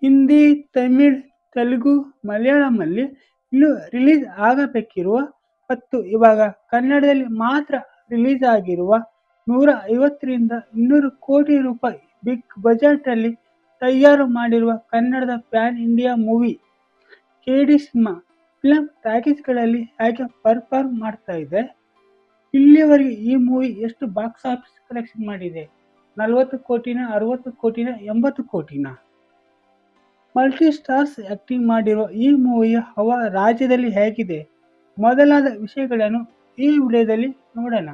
ಹಿಂದಿ, ತಮಿಳ್, ತೆಲುಗು, ಮಲಯಾಳಂನಲ್ಲಿ ಇನ್ನೂ ರಿಲೀಸ್ ಆಗಬೇಕಿರುವ ಮತ್ತು ಇವಾಗ ಕನ್ನಡದಲ್ಲಿ ಮಾತ್ರ ರಿಲೀಸ್ ಆಗಿರುವ 150ರಿಂದ 200 ಕೋಟಿ ರೂಪಾಯಿ ಬಿಗ್ ಬಜೆಟಲ್ಲಿ ತಯಾರು ಮಾಡಿರುವ ಕನ್ನಡದ pan India movie KD cinema film ಟಾಕೀಸ್ಗಳಲ್ಲಿ ಹೇಗೆ ಪರ್ಫಾರ್ಮ್ ಮಾಡ್ತಾ ಇದೆ? ಇಲ್ಲಿಯವರೆಗೆ ಈ ಮೂವಿ ಎಷ್ಟು ಬಾಕ್ಸ್ ಆಫೀಸ್ ಕಲೆಕ್ಷನ್ ಮಾಡಿದೆ? 40 ಕೋಟಿನ, 60 ಕೋಟಿನ, 80 ಕೋಟಿನ? ಮಲ್ಟಿ ಸ್ಟಾರ್ಸ್ ಆಕ್ಟಿಂಗ್ ಮಾಡಿರುವ ಈ ಮೂವಿಯ ಹವಾ ರಾಜ್ಯದಲ್ಲಿ ಹೇಗಿದೆ ಮೊದಲಾದ ವಿಷಯಗಳನ್ನು ಈ ವಿಡಿಯೋದಲ್ಲಿ ನೋಡೋಣ.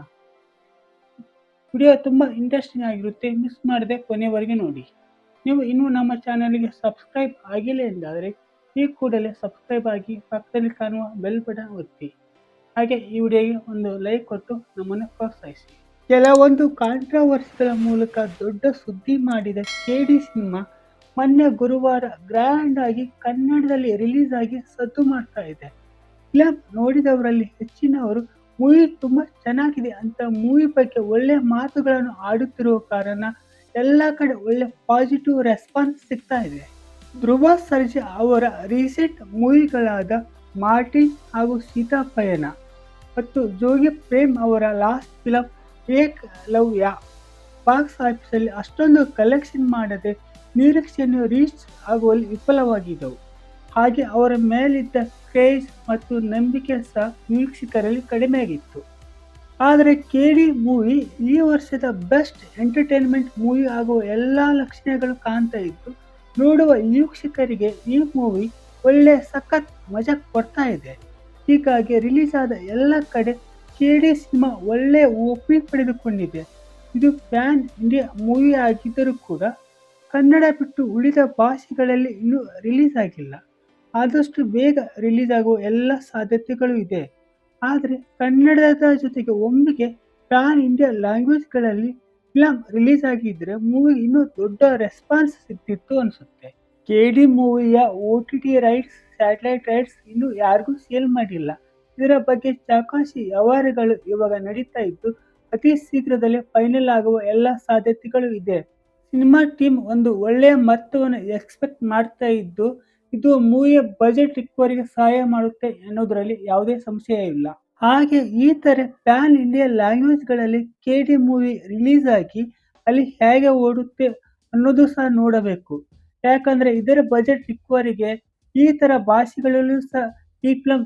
ವಿಡಿಯೋ ತುಂಬ ಇಂಟ್ರೆಸ್ಟಿಂಗ್ ಆಗಿರುತ್ತೆ, ಮಿಸ್ ಮಾಡದೆ ಕೊನೆವರೆಗೆ ನೋಡಿ. ನೀವು ಇನ್ನೂ ನಮ್ಮ ಚಾನಲ್ಗೆ ಸಬ್ಸ್ಕ್ರೈಬ್ ಆಗಿಲ್ಲ ಎಂದಾದರೆ ಈ ಕೂಡಲೇ ಸಬ್ಸ್ಕ್ರೈಬ್ ಆಗಿ ಪಕ್ಕದಲ್ಲಿ ಕಾಣುವ ಬೆಲ್ ಬಟನ್ ಒತ್ತಿ. ಹಾಗೆ ಈ ವಿಡಿಯೋಗೆ ಒಂದು ಲೈಕ್ ಕೊಟ್ಟು ನಮ್ಮನ್ನು ಪ್ರೋತ್ಸಾಹಿಸಿ. ಕೆಲವೊಂದು ಕಾಂಟ್ರವರ್ಸಿಗಳ ಮೂಲಕ ದೊಡ್ಡ ಸುದ್ದಿ ಮಾಡಿದ ಕೆಡಿ ಸಿನಿಮಾ ಮೊನ್ನೆ ಗುರುವಾರ ಗ್ರ್ಯಾಂಡ್ ಆಗಿ ಕನ್ನಡದಲ್ಲಿ ರಿಲೀಸ್ ಆಗಿ ಸದ್ದು ಮಾಡ್ತಾ ಇದೆ. ಫಿಲಂ ನೋಡಿದವರಲ್ಲಿ ಹೆಚ್ಚಿನವರು ಮೂವಿ ತುಂಬಾ ಚೆನ್ನಾಗಿದೆ ಅಂತ ಮೂವಿ ಬಗ್ಗೆ ಒಳ್ಳೆ ಮಾತುಗಳನ್ನು ಆಡುತ್ತಿರುವ ಕಾರಣ ಎಲ್ಲ ಕಡೆ ಒಳ್ಳೆ ಪಾಸಿಟಿವ್ ರೆಸ್ಪಾನ್ಸ್ ಸಿಗ್ತಾ ಇದೆ. ಧ್ರುವ ಸರ್ಜಾ ಅವರ ರೀಸೆಂಟ್ ಮೂವಿಗಳಾದ ಮಾರ್ಟಿನ್ ಹಾಗೂ ಸೀತಾಪಯಣ ಮತ್ತು ಜೋಗಿ ಪ್ರೇಮ್ ಅವರ ಲಾಸ್ಟ್ ಫಿಲಂ ಏಕ್ ಲವ್ ಯಾ ಬಾಕ್ಸ್ ಆಫೀಸಲ್ಲಿ ಅಷ್ಟೊಂದು ಕಲೆಕ್ಷನ್ ಮಾಡದೆ ನಿರೀಕ್ಷೆಯನ್ನು ರೀಚ್ ಆಗುವಲ್ಲಿ ವಿಫಲವಾಗಿದ್ದವು. ಹಾಗೆ ಅವರ ಮೇಲಿದ್ದ ಕ್ರೇಜ್ ಮತ್ತು ನಂಬಿಕೆ ಸಹ ವೀಕ್ಷಕರಲ್ಲಿ ಕಡಿಮೆಯಾಗಿತ್ತು. ಆದರೆ ಕೆಡಿ ಮೂವಿ ಈ ವರ್ಷದ ಬೆಸ್ಟ್ ಎಂಟರ್ಟೈನ್ಮೆಂಟ್ ಮೂವಿ ಆಗುವ ಎಲ್ಲ ಲಕ್ಷಣಗಳು ಕಾಣ್ತಾ ಇದ್ದು, ನೋಡುವ ವೀಕ್ಷಕರಿಗೆ ಈ ಮೂವಿ ಒಳ್ಳೆ ಸಖತ್ ಮಜಾ ಕೊಡ್ತಾ ಇದೆ. ಹೀಗಾಗಿ ರಿಲೀಸ್ ಆದ ಎಲ್ಲ ಕಡೆ ಕೆಡಿ ಸಿನಿಮಾ ಒಳ್ಳೆ ಓಪನಿಂಗ್ ಪಡೆದುಕೊಂಡಿದೆ. ಇದು ಪ್ಯಾನ್ ಇಂಡಿಯಾ ಮೂವಿ ಆಗಿದ್ದರೂ ಕೂಡ ಕನ್ನಡ ಬಿಟ್ಟು ಉಳಿದ ಭಾಷೆಗಳಲ್ಲಿ ಇನ್ನೂ ರಿಲೀಸ್ ಆಗಿಲ್ಲ. ಆದಷ್ಟು ಬೇಗ ರಿಲೀಸ್ ಆಗುವ ಎಲ್ಲ ಸಾಧ್ಯತೆಗಳು ಇದೆ. ಆದರೆ ಕನ್ನಡದ ಜೊತೆಗೆ ಒಮ್ಮೆಗೆ ಪ್ಯಾನ್ ಇಂಡಿಯಾ ಲ್ಯಾಂಗ್ವೇಜ್ಗಳಲ್ಲಿ ಫಿಲಂ ರಿಲೀಸ್ ಆಗಿದ್ರೆ ಮೂವಿ ಇನ್ನೂ ದೊಡ್ಡ ರೆಸ್ಪಾನ್ಸ್ ಸಿಗ್ತಿತ್ತು ಅನಿಸುತ್ತೆ. ಕೆಡಿ ಮೂವಿಯ OTT ರೈಟ್ಸ್, ಸ್ಯಾಟಲೈಟ್ ರೈಟ್ಸ್ ಇನ್ನೂ ಯಾರಿಗೂ ಸೇಲ್ ಮಾಡಿಲ್ಲ. ಇದರ ಬಗ್ಗೆ ಚೌಕಾಸಿ ವ್ಯವಹಾರಗಳು ಇವಾಗ ನಡೀತಾ ಇದ್ದು, ಅತಿ ಶೀಘ್ರದಲ್ಲೇ ಫೈನಲ್ ಆಗುವ ಎಲ್ಲ ಸಾಧ್ಯತೆಗಳು ಇದೆ. ಸಿನಿಮಾ ಟೀಮ್ ಒಂದು ಒಳ್ಳೆಯ ಮೊತ್ತವನ್ನು ಎಕ್ಸ್ಪೆಕ್ಟ್ ಮಾಡ್ತಾ ಇದ್ದು, ಇದು ಮೂವಿಯ ಬಜೆಟ್ ರಿಕವರಿಗೆ ಸಹಾಯ ಮಾಡುತ್ತೆ ಅನ್ನೋದರಲ್ಲಿ ಯಾವುದೇ ಸಂಶಯ ಇಲ್ಲ. ಹಾಗೆ ಈ ತರ ಪ್ಯಾನ್ ಇಂಡಿಯಾ ಲ್ಯಾಂಗ್ವೇಜ್ಗಳಲ್ಲಿ ಕೆಡಿ ಮೂವಿ ರಿಲೀಸ್ ಆಗಿ ಅಲ್ಲಿ ಹೇಗೆ ಓಡುತ್ತೆ ಅನ್ನೋದು ಸಹ ನೋಡಬೇಕು. ಯಾಕಂದ್ರೆ ಇದರ ಬಜೆಟ್ ರಿಕವರಿಗೆ ಈ ತರ ಭಾಷೆಗಳಲ್ಲೂ ಸಹ ಈ ಫಿಲಂ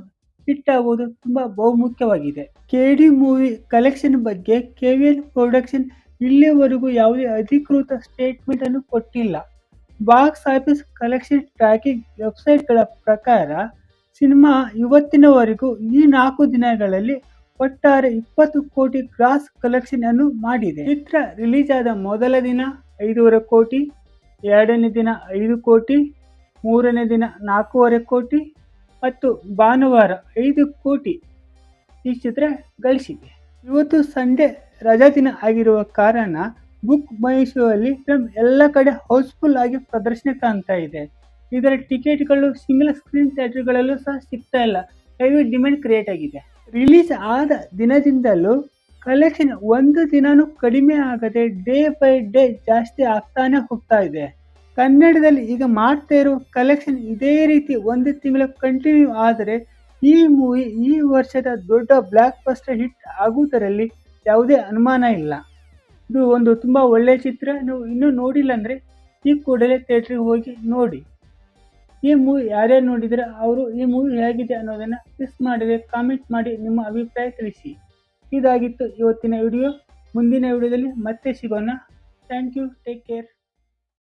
ಹಿಟ್ ಆಗೋದು ತುಂಬಾ ಬಹುಮುಖ್ಯವಾಗಿದೆ. ಕೆಡಿ ಮೂವಿ ಕಲೆಕ್ಷನ್ ಬಗ್ಗೆ KVN ಪ್ರೊಡಕ್ಷನ್ ಇಲ್ಲಿವರೆಗೂ ಯಾವುದೇ ಅಧಿಕೃತ ಸ್ಟೇಟ್ಮೆಂಟ್ ಅನ್ನು ಕೊಟ್ಟಿಲ್ಲ. ಬಾಕ್ಸ್ ಆಫೀಸ್ ಕಲೆಕ್ಷನ್ ಟ್ರ್ಯಾಕಿಂಗ್ ವೆಬ್ಸೈಟ್ಗಳ ಪ್ರಕಾರ ಸಿನಿಮಾ ಇವತ್ತಿನವರೆಗೂ ಈ 4 ದಿನಗಳಲ್ಲಿ ಒಟ್ಟಾರೆ 20 ಕೋಟಿ ಗ್ರಾಸ್ ಕಲೆಕ್ಷನ್ ಅನ್ನು ಮಾಡಿದೆ. ಚಿತ್ರ ರಿಲೀಸ್ ಆದ ಮೊದಲ ದಿನ 5.5 ಕೋಟಿ, ಎರಡನೇ ದಿನ 5 ಕೋಟಿ, ಮೂರನೇ ದಿನ 4.5 ಕೋಟಿ ಮತ್ತು ಭಾನುವಾರ 5 ಕೋಟಿ ಈ ಚಿತ್ರ ಗಳಿಸಿದೆ. ಇವತ್ತು ಸಂಡೇ ರಜಾ ದಿನ ಆಗಿರುವ ಕಾರಣ ಬುಕ್ ಮೈ ಶೋ ಅಲ್ಲಿ ಫಿಲಂ ಎಲ್ಲ ಕಡೆ ಹೌಸ್ಫುಲ್ ಆಗಿ ಪ್ರದರ್ಶನ ಕಾಣ್ತಾ ಇದೆ. ಇದರ ಟಿಕೆಟ್ಗಳು ಸಿಂಗಲ್ ಸ್ಕ್ರೀನ್ ಥಿಯೇಟರ್ಗಳಲ್ಲೂ ಸಹ ಸಿಗ್ತಾ ಇಲ್ಲ. ಹೆವಿ ಡಿಮ್ಯಾಂಡ್ ಕ್ರಿಯೇಟ್ ಆಗಿದೆ. ರಿಲೀಸ್ ಆದ ದಿನದಿಂದಲೂ ಕಲೆಕ್ಷನ್ ಒಂದು ದಿನಾನೂ ಕಡಿಮೆ ಆಗದೆ ಡೇ ಬೈ ಡೇ ಜಾಸ್ತಿ ಆಗ್ತಾನೆ ಹೋಗ್ತಾ ಇದೆ. ಕನ್ನಡದಲ್ಲಿ ಈಗ ಮಾಡ್ತಾ ಇರೋ ಕಲೆಕ್ಷನ್ ಇದೇ ರೀತಿ ಒಂದು ತಿಂಗಳು ಕಂಟಿನ್ಯೂ ಆದರೆ ಈ ಮೂವಿ ಈ ವರ್ಷದ ದೊಡ್ಡ ಬ್ಲಾಕ್ ಬಸ್ಟರ್ ಹಿಟ್ ಆಗುವುದರಲ್ಲಿ ಯಾವುದೇ ಅನುಮಾನ ಇಲ್ಲ. ಇದು ಒಂದು ತುಂಬಾ ಒಳ್ಳೆ ಚಿತ್ರ. ನೀವು ಇನ್ನೂ ನೋಡಿಲ್ಲ ಅಂದ್ರೆ ಈ ಕೂಡಲೇ ಥಿಯೇಟರ್ಗೆ ಹೋಗಿ ನೋಡಿ. ಈ ಮೂವಿ ಯಾರ್ಯಾರು ನೋಡಿದ್ರೆ ಅವರು ಈ ಮೂವಿ ಹೇಗಿದೆ ಅನ್ನೋದನ್ನ ಮಿಸ್ ಮಾಡದೆ ಕಾಮೆಂಟ್ ಮಾಡಿ ನಿಮ್ಮ ಅಭಿಪ್ರಾಯ ತಿಳಿಸಿ. ಇದಾಗಿತ್ತು ಇವತ್ತಿನ ವಿಡಿಯೋ. ಮುಂದಿನ ವಿಡಿಯೋದಲ್ಲಿ ಮತ್ತೆ ಸಿಗೋಣ. Thank you. Take care.